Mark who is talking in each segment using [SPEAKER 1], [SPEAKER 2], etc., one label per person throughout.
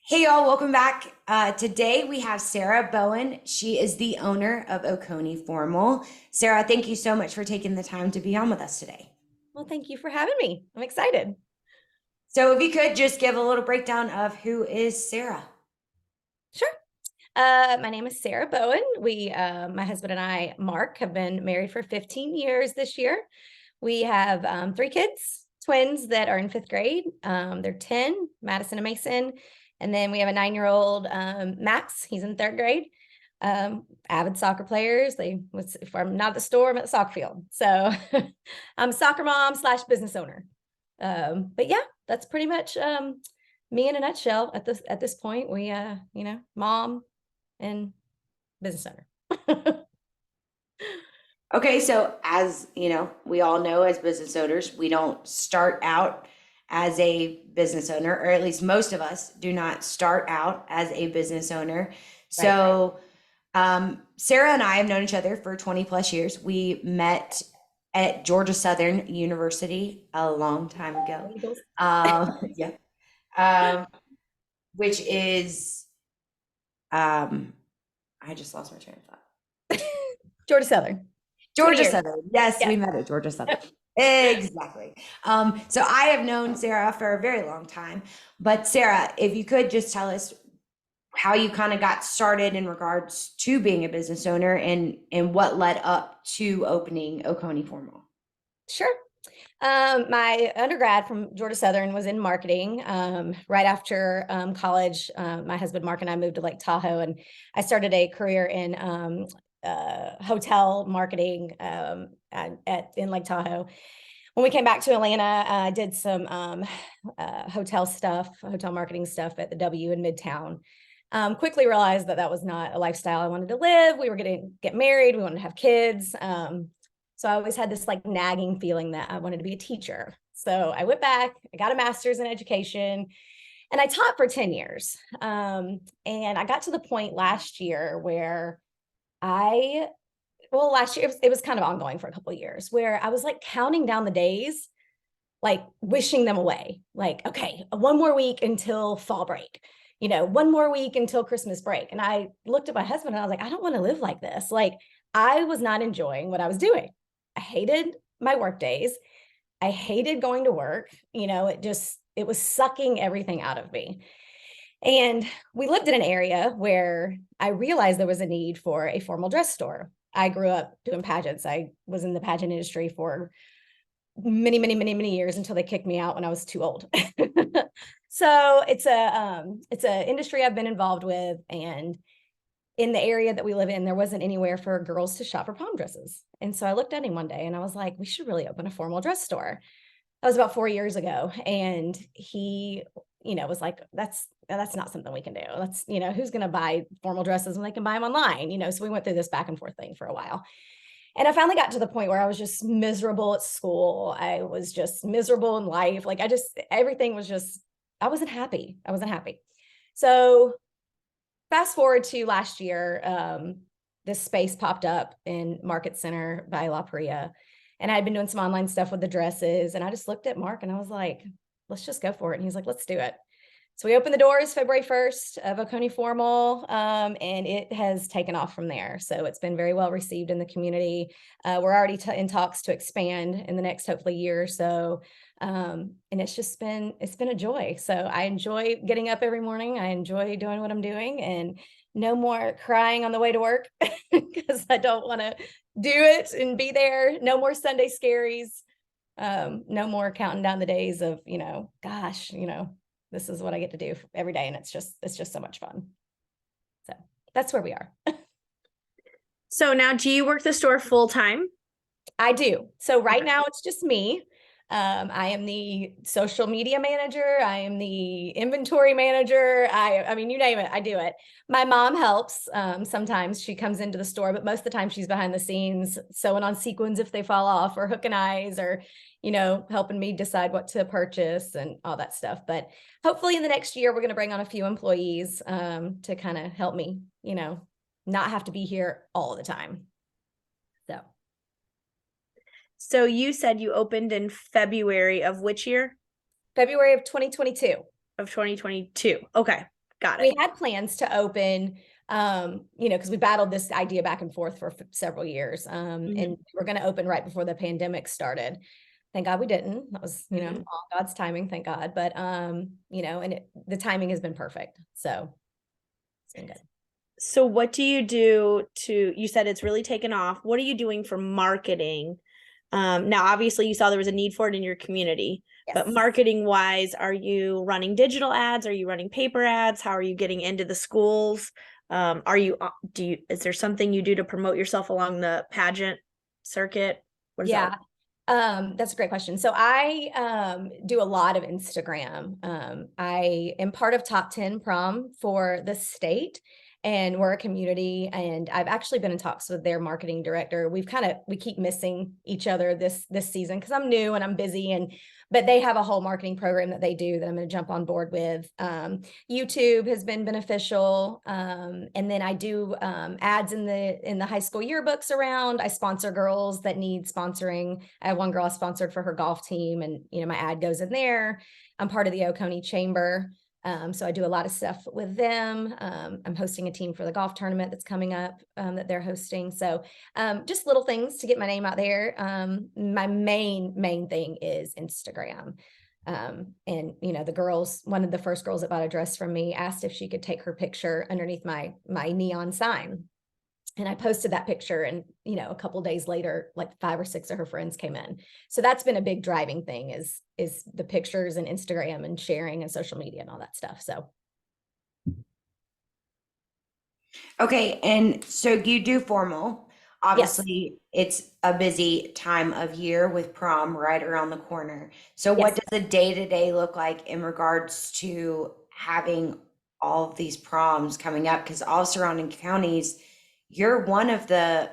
[SPEAKER 1] Hey y'all, welcome back. Today we have Sarah Bowen. She is the owner of Oconee Formal. Sarah, thank you so much for taking the time to be on with us today.
[SPEAKER 2] Well, thank you for having me. I'm excited.
[SPEAKER 1] So if you could just give a little breakdown of who is Sarah.
[SPEAKER 2] Sure. My name is Sarah Bowen. My husband and I, Mark, have been married for 15 years this year. We have three kids, twins that are in fifth grade. They're 10, Madison and Mason. And then we have a 9-year-old, Max. He's in third grade. Avid soccer players. If I'm not at the store, I'm at the soccer field. So I'm a soccer mom / business owner. But yeah, that's pretty much me in a nutshell at this point. We mom and business owner.
[SPEAKER 1] Okay, so as you know, we all know as business owners, we don't start out as a business owner, or at least most of us do not start out as a business owner.
[SPEAKER 2] Right.
[SPEAKER 1] So Sarah and I have known each other for 20 plus years. We met at Georgia Southern University a long time ago.
[SPEAKER 2] Eagles.
[SPEAKER 1] Yeah. Um, which is, I just lost my train of thought.
[SPEAKER 2] Georgia Southern. 20
[SPEAKER 1] Georgia
[SPEAKER 2] years.
[SPEAKER 1] Southern. Yes,
[SPEAKER 2] Yeah.
[SPEAKER 1] we met at Georgia Southern. Exactly. So I have known Sarah for a very long time. But Sarah, if you could just tell us how you kind of got started in regards to being a business owner and what led up to opening Oconee Formal.
[SPEAKER 2] Sure. My undergrad from Georgia Southern was in marketing. Right after college, my husband Mark and I moved to Lake Tahoe, and I started a career in hotel marketing in Lake Tahoe. When we came back to Atlanta, I did some hotel marketing stuff at the W in Midtown. Quickly realized that was not a lifestyle I wanted to live. We were going to get married. We wanted to have kids. So I always had this like nagging feeling that I wanted to be a teacher. So I went back, I got a master's in education, and I taught for 10 years. And I got to the point last year where last year it was kind of ongoing for a couple of years where I was like counting down the days, like wishing them away. Like, okay, one more week until fall break, one more week until Christmas break. And I looked at my husband and I was like, I don't want to live like this. Like, I was not enjoying what I was doing. I hated my work days. I hated going to work. It was sucking everything out of me. And we lived in an area where I realized there was a need for a formal dress store. I grew up doing pageants. I was in the pageant industry for many, many, many, many years until they kicked me out when I was too old. So it's a industry I've been involved with, and in the area that we live in, there wasn't anywhere for girls to shop for prom dresses. And so I looked at him one day and I was like, we should really open a formal dress store. That was about 4 years ago. And he, was like, that's not something we can do. That's, who's going to buy formal dresses when they can buy them online? So we went through this back and forth thing for a while. And I finally got to the point where I was just miserable at school. I was just miserable in life. Like everything was just, I wasn't happy. So fast forward to last year, this space popped up in Market Center by La Paria. And I had been doing some online stuff with the dresses. And I just looked at Mark and I was like, let's just go for it. And he's like, let's do it. So we opened the doors February 1st of Oconee Formal, and it has taken off from there. So it's been very well received in the community. We're already in talks to expand in the next, hopefully, year or so. And it's been a joy. So I enjoy getting up every morning. I enjoy doing what I'm doing, and no more crying on the way to work because I don't want to do it and be there. No more Sunday scaries. No more counting down the days of, gosh, this is what I get to do every day. And it's just so much fun. So that's where we are.
[SPEAKER 3] So now, do you work the store full time?
[SPEAKER 2] I do. So right now it's just me. I am the social media manager. I am the inventory manager. I mean, you name it, I do it. My mom helps. Sometimes she comes into the store, but most of the time she's behind the scenes, sewing on sequins if they fall off, or hooking eyes, or, helping me decide what to purchase and all that stuff. But hopefully in the next year, we're going to bring on a few employees to kind of help me, not have to be here all the time.
[SPEAKER 3] So you said you opened in February of which year?
[SPEAKER 2] February of 2022.
[SPEAKER 3] Of 2022. Okay. Got
[SPEAKER 2] We
[SPEAKER 3] it.
[SPEAKER 2] had plans to open, because we battled this idea back and forth for several years. And we're going to open right before the pandemic started. Thank God we didn't. That was, all God's timing, thank God. But, and the timing has been perfect. So it's been good.
[SPEAKER 3] So what do you do you said it's really taken off. What are you doing for marketing? Now, obviously you saw there was a need for it in your community, but
[SPEAKER 2] Yes.
[SPEAKER 3] marketing wise, are you running digital ads? Are you running paper ads? How are you getting into the schools? Is there something you do to promote yourself along the pageant circuit? What is that?
[SPEAKER 2] That's a great question. So I do a lot of Instagram. I am part of top 10 prom for the state, and we're a community, and I've actually been in talks with their marketing director. We keep missing each other this season because I'm new and I'm busy, but they have a whole marketing program that they do that I'm going to jump on board with. YouTube has been beneficial. And then I do ads in the high school yearbooks around. I sponsor girls that need sponsoring. I have one girl I sponsored for her golf team, and my ad goes in there. I'm part of the Oconee Chamber. So I do a lot of stuff with them. I'm hosting a team for the golf tournament that's coming up that they're hosting. So just little things to get my name out there. My main thing is Instagram. And the girls, one of the first girls that bought a dress from me asked if she could take her picture underneath my neon sign. And I posted that picture, and a couple days later, like 5 or 6 of her friends came in. So that's been a big driving thing is the pictures and Instagram and sharing and social media and all that stuff. So
[SPEAKER 1] Okay, and so you do formal.
[SPEAKER 2] yes,
[SPEAKER 1] Obviously, it's a busy time of year with prom right around the corner. So what
[SPEAKER 2] yes.
[SPEAKER 1] does a day-to-day look like in regards to having all of these proms coming up? Because all surrounding counties, you're one of the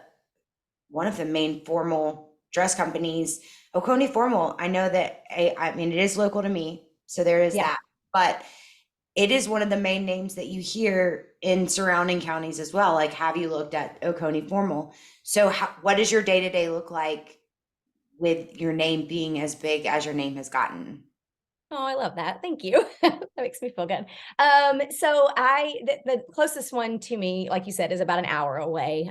[SPEAKER 1] main formal dress companies. Oconee Formal, I know that I mean it is local to me, so there is
[SPEAKER 2] Yeah.
[SPEAKER 1] that. But it is one of the main names that you hear in surrounding counties as well. Like, have you looked at Oconee Formal? So, what does your day to day look like with your name being as big as your name has gotten?
[SPEAKER 2] Oh, I love that. Thank you. That makes me feel good. So the closest one to me, like you said, is about an hour away.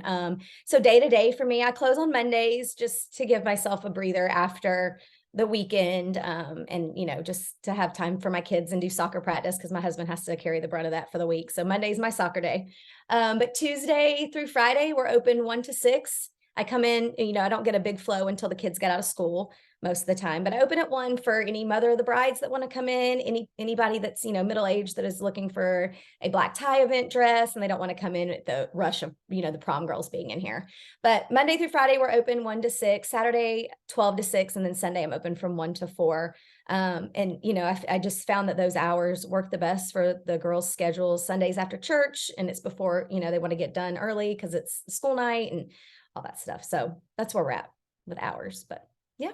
[SPEAKER 2] So day to day for me, I close on Mondays just to give myself a breather after the weekend. And just to have time for my kids and do soccer practice because my husband has to carry the brunt of that for the week. So Monday's my soccer day. But Tuesday through Friday, we're open 1 to 6. I come in, I don't get a big flow until the kids get out of school most of the time, but I open at 1 for any mother of the brides that want to come in, anybody that's, middle-aged that is looking for a black tie event dress and they don't want to come in at the rush of, the prom girls being in here. But Monday through Friday, we're open 1 to 6, Saturday, 12 to 6, and then Sunday I'm open from 1 to 4. And, I just found that those hours work the best for the girls' schedules. Sundays after church, and it's before, they want to get done early because it's school night and all that stuff. So that's where we're at with hours, but yeah.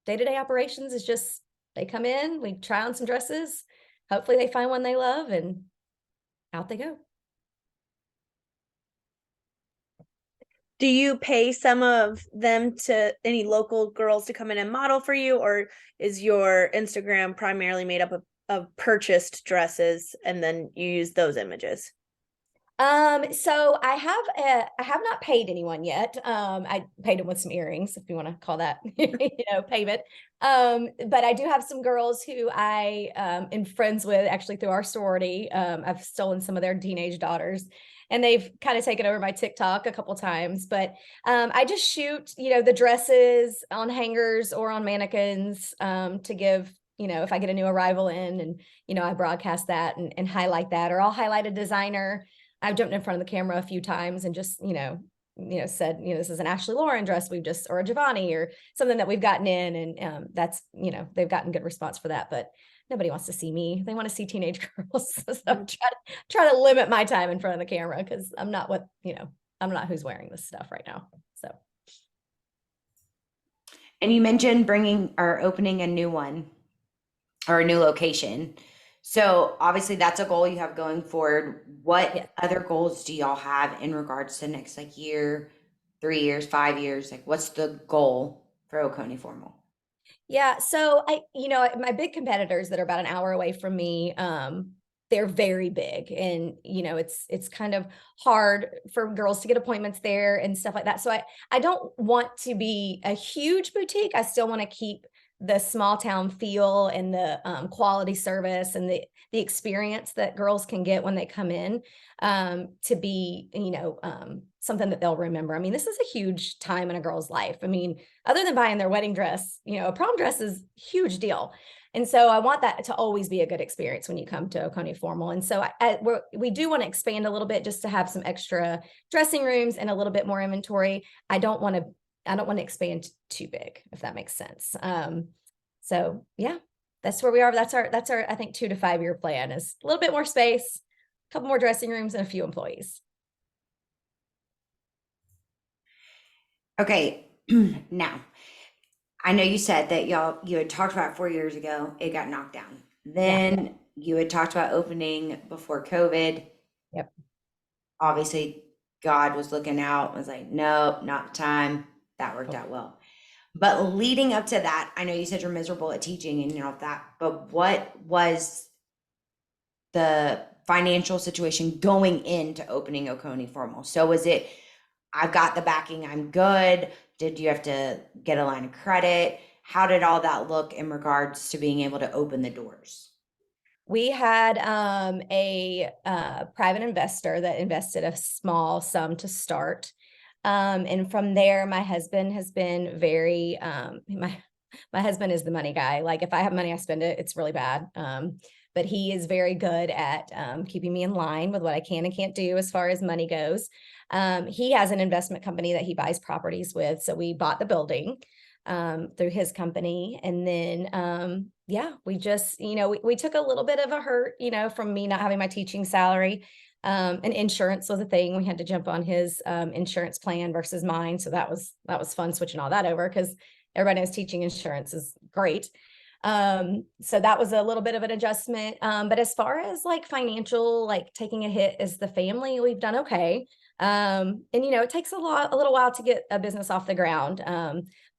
[SPEAKER 2] Day-to-day operations is just they come in, we try on some dresses, hopefully they find one they love, and out they go.
[SPEAKER 3] Do you pay some of them to any local girls to come in and model for you, or is your Instagram primarily made up of purchased dresses and then you use those images?
[SPEAKER 2] So I have not paid anyone yet. I paid them with some earrings, if you want to call that, payment. But I do have some girls who I am friends with actually through our sorority. I've stolen some of their teenage daughters, and they've kind of taken over my TikTok a couple times. But I just shoot, the dresses on hangers or on mannequins to give. If I get a new arrival in, and I broadcast that and highlight that, or I'll highlight a designer. I've jumped in front of the camera a few times and just, said, this is an Ashley Lauren dress or a Giovanni or something that we've gotten in. And that's, they've gotten good response for that, but nobody wants to see me. They want to see teenage girls. So I'm try to limit my time in front of the camera because I'm not I'm not who's wearing this stuff right now. So.
[SPEAKER 1] And you mentioned bringing or opening a new one or a new location. So obviously that's a goal you have going forward. What
[SPEAKER 2] Yeah.
[SPEAKER 1] other goals do y'all have in regards to next year, 3 years, 5 years? Like what's the goal for Oconee Formal?
[SPEAKER 2] Yeah. So my big competitors that are about an hour away from me, they're very big, and it's kind of hard for girls to get appointments there and stuff like that. So I don't want to be a huge boutique. I still want to keep the small town feel and the quality service and the experience that girls can get when they come in, to be something that they'll remember. I mean, this is a huge time in a girl's life. I mean, other than buying their wedding dress, a prom dress is a huge deal. And so I want that to always be a good experience when you come to Oconee Formal. And so we do want to expand a little bit, just to have some extra dressing rooms and a little bit more inventory. I don't want to expand too big, if that makes sense. So yeah, that's where we are. That's our, I think, 2 to 5 year plan, is a little bit more space, a couple more dressing rooms, and a few employees.
[SPEAKER 1] Okay. Now, I know you said that you had talked about 4 years ago, it got knocked down. Then you had talked about opening before COVID.
[SPEAKER 2] Yep.
[SPEAKER 1] Obviously, God was looking out, was like, nope, not the time. That worked out well. But leading up to that, I know you said you're miserable at teaching and that, but what was the financial situation going into opening Oconee Formal? So was it, I've got the backing, I'm good? Did you have to get a line of credit? How did all that look in regards to being able to open the doors?
[SPEAKER 2] We had a private investor that invested a small sum to start. And from there, my husband has been very, my husband is the money guy. Like, if I have money, I spend it. It's really bad. But he is very good at keeping me in line with what I can and can't do as far as money goes. He has an investment company that he buys properties with. So we bought the building through his company. And then, we just, we took a little bit of a hurt, from me not having my teaching salary. And insurance was a thing. We had to jump on his insurance plan versus mine. So that was fun, switching all that over, because everybody knows teaching insurance is great. So that was a little bit of an adjustment. But as far as like financial, like taking a hit as the family, we've done okay. And it takes a little while to get a business off the ground.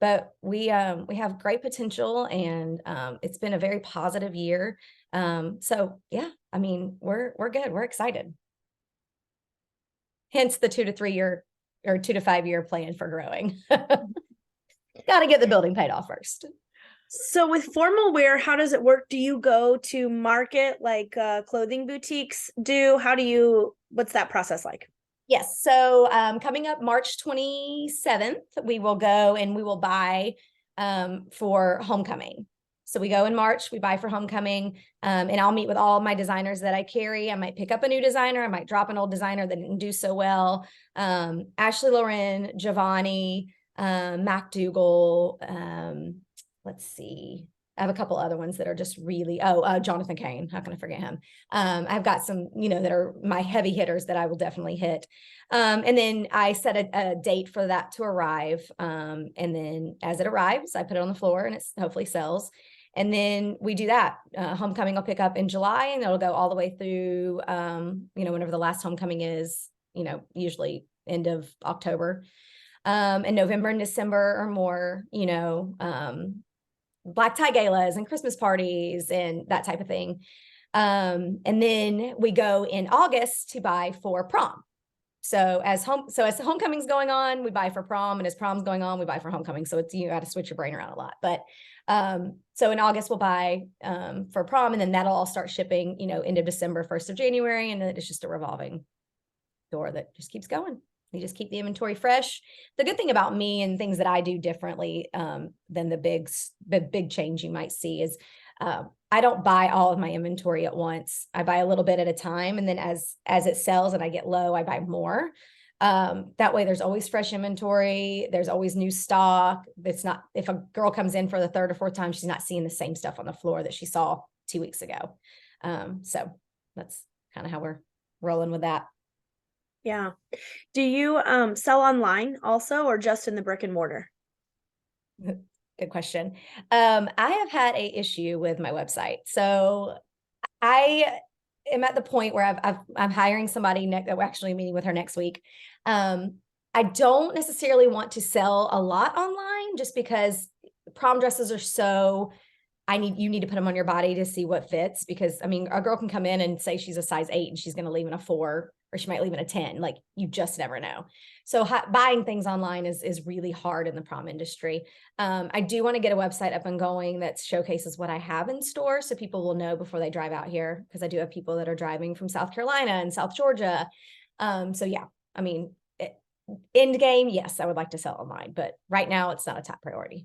[SPEAKER 2] But we have great potential, and it's been a very positive year. So yeah, I mean, we're good. We're excited. Hence the 2 to 3 year or 2 to 5 year plan for growing. Got to get the building paid off first.
[SPEAKER 3] So with formal wear, how does it work? Do you go to market like clothing boutiques do? What's that process like?
[SPEAKER 2] Yes. So coming up March 27th, we will go and we will buy for homecoming. So we go in March, we buy for homecoming, and I'll meet with all my designers that I carry. I might pick up a new designer. I might drop an old designer that didn't do so well. Ashley Lauren, Giovanni, MacDougall. Let's see. I have a couple other ones that are just really, Jonathan Kane. How can I forget him? I've got some, that are my heavy hitters that I will definitely hit. And then I set a date for that to arrive. And then as it arrives, I put it on the floor and it hopefully sells. And then we do that. Homecoming will pick up in July, and it'll go all the way through, whenever the last homecoming is, usually end of October. And November and December or more, black tie galas and Christmas parties and that type of thing. And then we go in August to buy for prom. So as the homecoming's going on, we buy for prom, and as prom's going on, we buy for homecoming. So it's, you got to switch your brain around a lot. But so in August we'll buy for prom, and then that'll all start shipping, end of December, 1st of January, and then it's just a revolving door that just keeps going. You just keep the inventory fresh. The good thing about me and things that I do differently than the big change you might see is I don't buy all of my inventory at once. I buy a little bit at a time, and then as it sells and I get low, I buy more. That way there's always fresh inventory. There's always new stock. It's not, if a girl comes in for the 3rd or 4th time, she's not seeing the same stuff on the floor that she saw 2 weeks ago. So that's kind of how we're rolling with that.
[SPEAKER 3] Yeah. Do you sell online also, or just in the brick and mortar?
[SPEAKER 2] Good question. I have had an issue with my website. So I am at the point where I'm hiring somebody that we're actually meeting with her next week. I don't necessarily want to sell a lot online, just because prom dresses are so you need to put them on your body to see what fits, because I mean, a girl can come in and say she's a size 8 and she's going to leave in a 4, or she might leave in a 10. Like, you just never know. So buying things online is really hard in the prom industry. I do want to get a website up and going that showcases what I have in store, so people will know before they drive out here, because I do have people that are driving from South Carolina and South Georgia. So yeah, I mean, end game, yes, I would like to sell online, but right now it's not a top priority.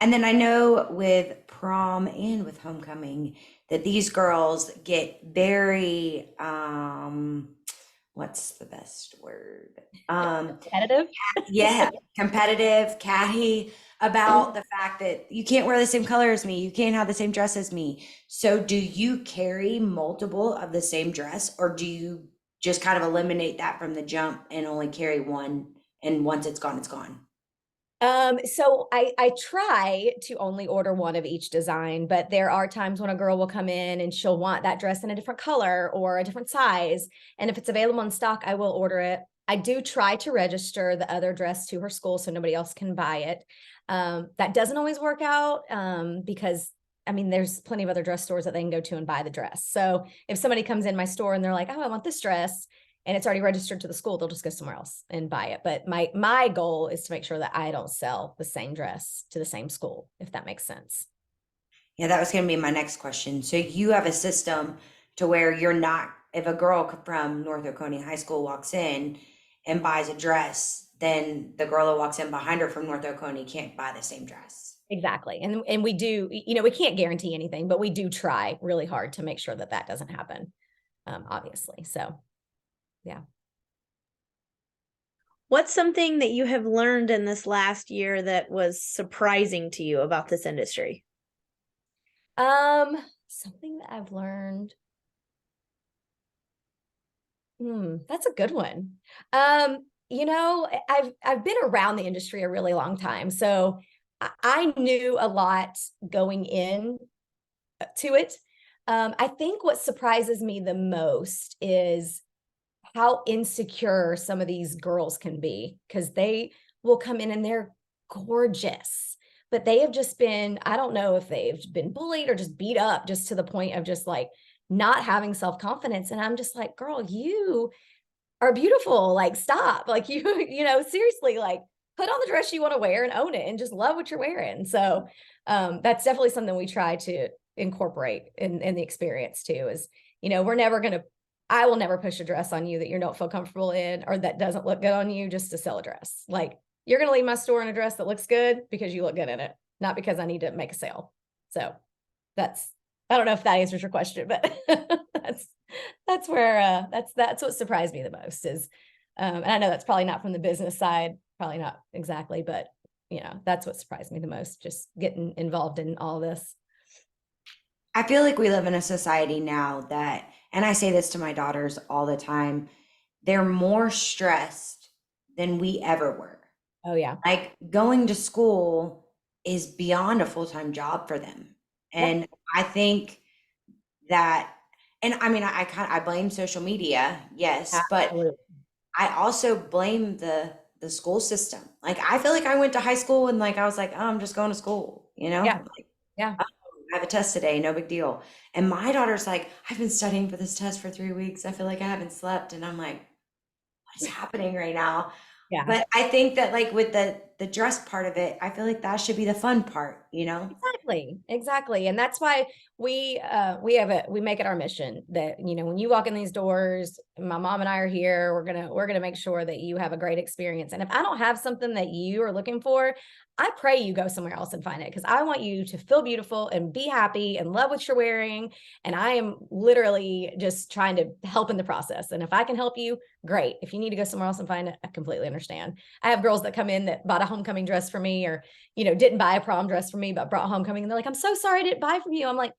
[SPEAKER 1] And then I know with prom and with homecoming that these girls get very, what's the best word?
[SPEAKER 2] Competitive.
[SPEAKER 1] Yeah, competitive, catty about the fact that you can't wear the same color as me, you can't have the same dress as me. So do you carry multiple of the same dress, or do you just kind of eliminate that from the jump and only carry one, and once it's gone, it's gone?
[SPEAKER 2] So I try to only order one of each design, but there are times when a girl will come in and she'll want that dress in a different color or a different size. And if it's available in stock, I will order it. I do try to register the other dress to her school so nobody else can buy it. That doesn't always work out, because I mean, there's plenty of other dress stores that they can go to and buy the dress. So if somebody comes in my store and they're like, oh, I want this dress, and it's already registered to the school, they'll just go somewhere else and buy it. But my goal is to make sure that I don't sell the same dress to the same school, if that makes sense.
[SPEAKER 1] Yeah, that was going to be my next question. So you have a system to where you're not, if a girl from North Oconee High School walks in and buys a dress, then the girl that walks in behind her from North Oconee can't buy the same dress.
[SPEAKER 2] Exactly. And we do, we can't guarantee anything, but we do try really hard to make sure that that doesn't happen, obviously. So, yeah.
[SPEAKER 3] What's something that you have learned in this last year that was surprising to you about this industry?
[SPEAKER 2] Something that I've learned. That's a good one. I've been around the industry a really long time, so I knew a lot going in to it. I think what surprises me the most is how insecure some of these girls can be, because they will come in and they're gorgeous, but they have just been, I don't know if they've been bullied or just beat up, just to the point of just like not having self-confidence. And I'm just like, girl, you are beautiful. Like, stop. Like, seriously, like, put on the dress you want to wear and own it and just love what you're wearing. So that's definitely something we try to incorporate in the experience too, is, I will never push a dress on you that you don't feel comfortable in, or that doesn't look good on you, just to sell a dress. Like, you're going to leave my store in a dress that looks good because you look good in it, not because I need to make a sale. So I don't know if that answers your question, but that's where, that's what surprised me the most is, and I know that's probably not from the business side, probably not exactly, but that's what surprised me the most, just getting involved in all this.
[SPEAKER 1] I feel like we live in a society now that, and I say this to my daughters all the time, they're more stressed than we ever were.
[SPEAKER 2] Oh yeah.
[SPEAKER 1] Like, going to school is beyond a full-time job for them. And
[SPEAKER 2] Yep.
[SPEAKER 1] I think that, and I mean, I blame social media, yes, but
[SPEAKER 2] Absolutely.
[SPEAKER 1] I also blame the school system. Like, I feel like I went to high school and like I was like, oh, I'm just going to school,
[SPEAKER 2] Yeah.
[SPEAKER 1] Like,
[SPEAKER 2] Yeah.
[SPEAKER 1] oh, I have a test today, no big deal. And my daughter's like, I've been studying for this test for 3 weeks. I feel like I haven't slept. And I'm like, what is happening right now?
[SPEAKER 2] Yeah.
[SPEAKER 1] But I think that, like, with the dress part of it, I feel like that should be the fun part.
[SPEAKER 2] Exactly. And that's why we make it our mission that, when you walk in these doors, my mom and I are here, we're going to make sure that you have a great experience. And if I don't have something that you are looking for, I pray you go somewhere else and find it, because I want you to feel beautiful and be happy and love what you're wearing. And I am literally just trying to help in the process. And if I can help you, great. If you need to go somewhere else and find it, I completely understand. I have girls that come in that bought a homecoming dress for me, or didn't buy a prom dress for me, but brought homecoming. And they're like, I'm so sorry I didn't buy from you. I'm like,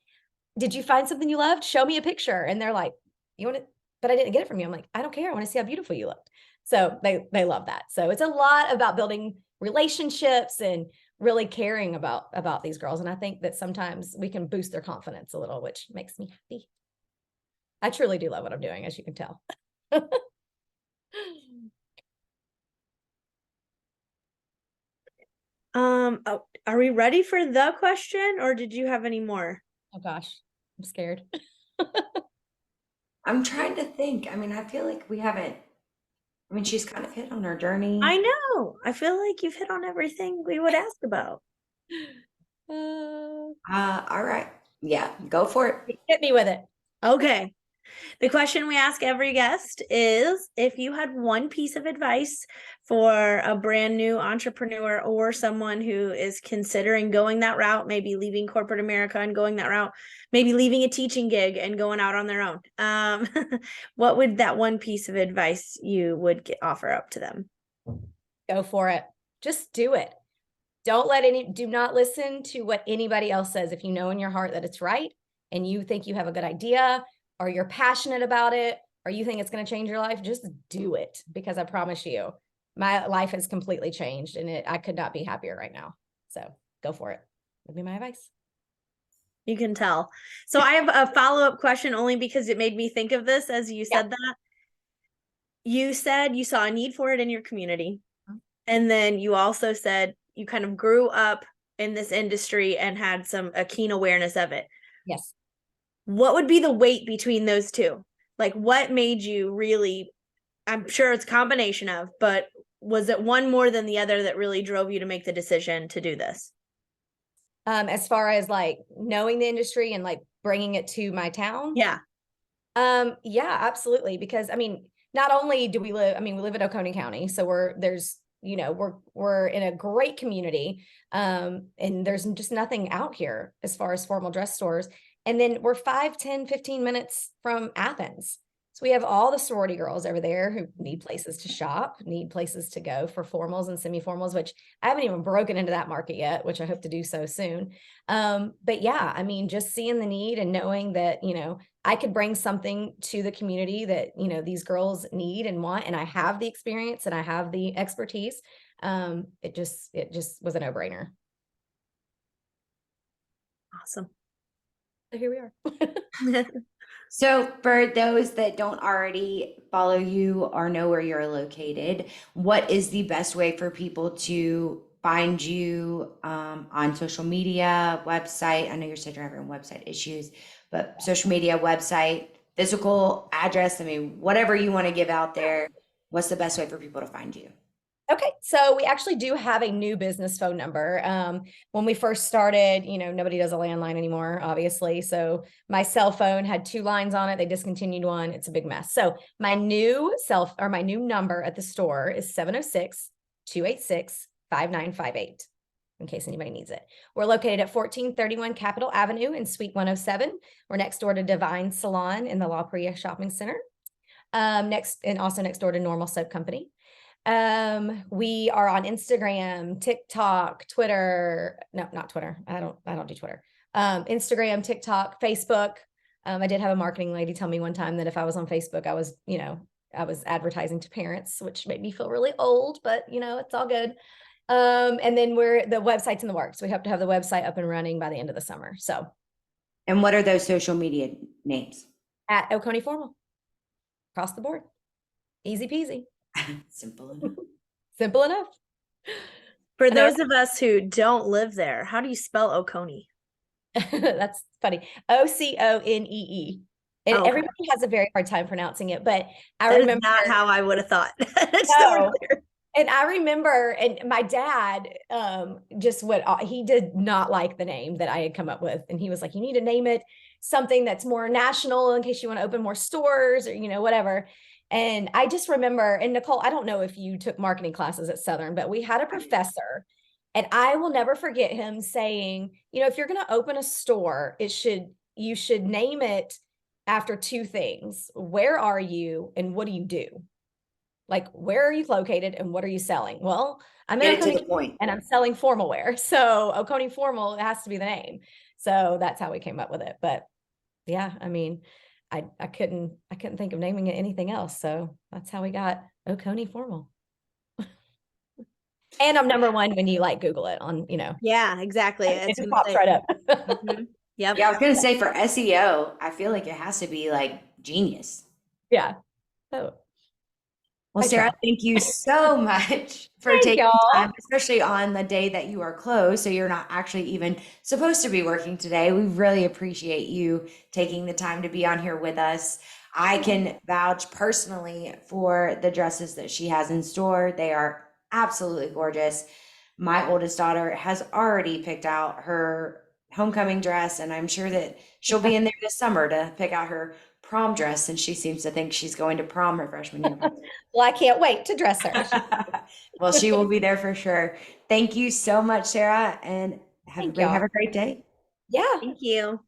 [SPEAKER 2] did you find something you loved? Show me a picture. And they're like, you want it? But I didn't get it from you. I'm like, I don't care. I want to see how beautiful you looked. So they love that. So it's a lot about building relationships and really caring about these girls. And I think that sometimes we can boost their confidence a little, which makes me happy. I truly do love what I'm doing, as you can tell.
[SPEAKER 3] Are we ready for the question, or did you have any more?
[SPEAKER 2] Oh gosh, I'm scared.
[SPEAKER 1] I'm trying to think. I mean, I feel like we haven't, I mean, she's kind of hit on her journey.
[SPEAKER 3] I know. I feel like you've hit on everything we would ask about.
[SPEAKER 1] All right. Yeah, go for it.
[SPEAKER 2] Hit me with it.
[SPEAKER 3] Okay. The question we ask every guest is, if you had one piece of advice for a brand new entrepreneur or someone who is considering going that route, maybe leaving corporate America and going that route, maybe leaving a teaching gig and going out on their own, what would that one piece of advice you would offer up to them?
[SPEAKER 2] Go for it. Just do it. Do not listen to what anybody else says. If you know in your heart that it's right and you think you have a good idea, or you're passionate about it, or you think it's going to change your life, just do it, because I promise you, my life has completely changed and I could not be happier right now. So go for it. Would be my advice.
[SPEAKER 3] You can tell. So I have a follow-up question, only because it made me think of this as you said that. You said you saw a need for it in your community. And then you also said you kind of grew up in this industry and had a keen awareness of it.
[SPEAKER 2] Yes.
[SPEAKER 3] What would be the weight between those two? Like, what made you really, I'm sure it's a combination of, but was it one more than the other that really drove you to make the decision to do this?
[SPEAKER 2] As far as like knowing the industry and like bringing it to my town.
[SPEAKER 3] Yeah.
[SPEAKER 2] Yeah, absolutely. Because I mean, not only do we live, I mean, we live in Oconee County, so we're in a great community. And there's just nothing out here as far as formal dress stores. And then we're 5, 10, 15 minutes from Athens. So we have all the sorority girls over there who need places to shop, need places to go for formals and semi-formals, which I haven't even broken into that market yet, which I hope to do so soon. But yeah, I mean, just seeing the need and knowing that, I could bring something to the community that, these girls need and want, and I have the experience and I have the expertise. It just was a no-brainer.
[SPEAKER 3] Awesome.
[SPEAKER 2] So here we are.
[SPEAKER 1] So, for those that don't already follow you or know where you're located, what is the best way for people to find you on social media, website? I know you said you're having website issues, but social media, website, physical address, I mean, whatever you want to give out there, what's the best way for people to find you?
[SPEAKER 2] Okay, so we actually do have a new business phone number. When we first started, nobody does a landline anymore, obviously. So my cell phone had 2 lines on it. They discontinued one. It's a big mess. So my new number at the store is 706-286-5958, in case anybody needs it. We're located at 1431 Capitol Avenue in Suite 107. We're next door to Divine Salon in the La Pria Shopping Center. Also next door to Normal Soap Company. We are on Instagram, TikTok, Twitter. No, not Twitter. I don't do Twitter. Instagram, TikTok, Facebook. I did have a marketing lady tell me one time that if I was on Facebook, I was advertising to parents, which made me feel really old, but it's all good. And then the website's in the works. We hope to have the website up and running by the end of the summer. So.
[SPEAKER 1] And what are those social media names?
[SPEAKER 2] At Oconee Formal. Across the board. Easy peasy.
[SPEAKER 1] Simple enough.
[SPEAKER 2] Simple enough.
[SPEAKER 3] For those of us who don't live there, how do you spell Oconee?
[SPEAKER 2] That's funny. Oconee. And
[SPEAKER 3] okay.
[SPEAKER 2] Everybody has a very hard time pronouncing it, but I
[SPEAKER 3] that
[SPEAKER 2] remember
[SPEAKER 3] is not how I would have thought.
[SPEAKER 2] No. And I remember, and my dad he did not like the name that I had come up with. And he was like, you need to name it something that's more national in case you want to open more stores or, whatever. And I just remember, and Nichole, I don't know if you took marketing classes at Southern, but we had a professor, and I will never forget him saying, if you're going to open a store, you should name it after 2 things. Where are you and what do you do? Like, where are you located and what are you selling? Well, I'm in Oconee and I'm selling formal wear. So Oconee Formal, it has to be the name. So that's how we came up with it. But yeah, I mean, I couldn't think of naming it anything else. So that's how we got Oconee Formal. And I'm number 1 when you Google it on,
[SPEAKER 3] Yeah, exactly.
[SPEAKER 2] It just pops right up.
[SPEAKER 3] Mm-hmm. Yep.
[SPEAKER 1] Yeah, I was going to say for SEO, I feel like it has to be genius.
[SPEAKER 2] Yeah. Oh.
[SPEAKER 1] Well,
[SPEAKER 2] I
[SPEAKER 1] Sarah,
[SPEAKER 2] try.
[SPEAKER 1] thank you so much for
[SPEAKER 2] Thank
[SPEAKER 1] taking
[SPEAKER 2] y'all.
[SPEAKER 1] time, especially on the day that you are closed. So you're not actually even supposed to be working today. We really appreciate you taking the time to be on here with us. I can vouch personally for the dresses that she has in store. They are absolutely gorgeous. My oldest daughter has already picked out her homecoming dress, and I'm sure that she'll be in there this summer to pick out her prom dress, and she seems to think she's going to prom her freshman year.
[SPEAKER 2] Well, I can't wait to dress her.
[SPEAKER 1] Well, she will be there for sure. Thank you so much, Sarah, and
[SPEAKER 2] Thank y'all.
[SPEAKER 1] have a great day.
[SPEAKER 2] Yeah.
[SPEAKER 3] Thank you.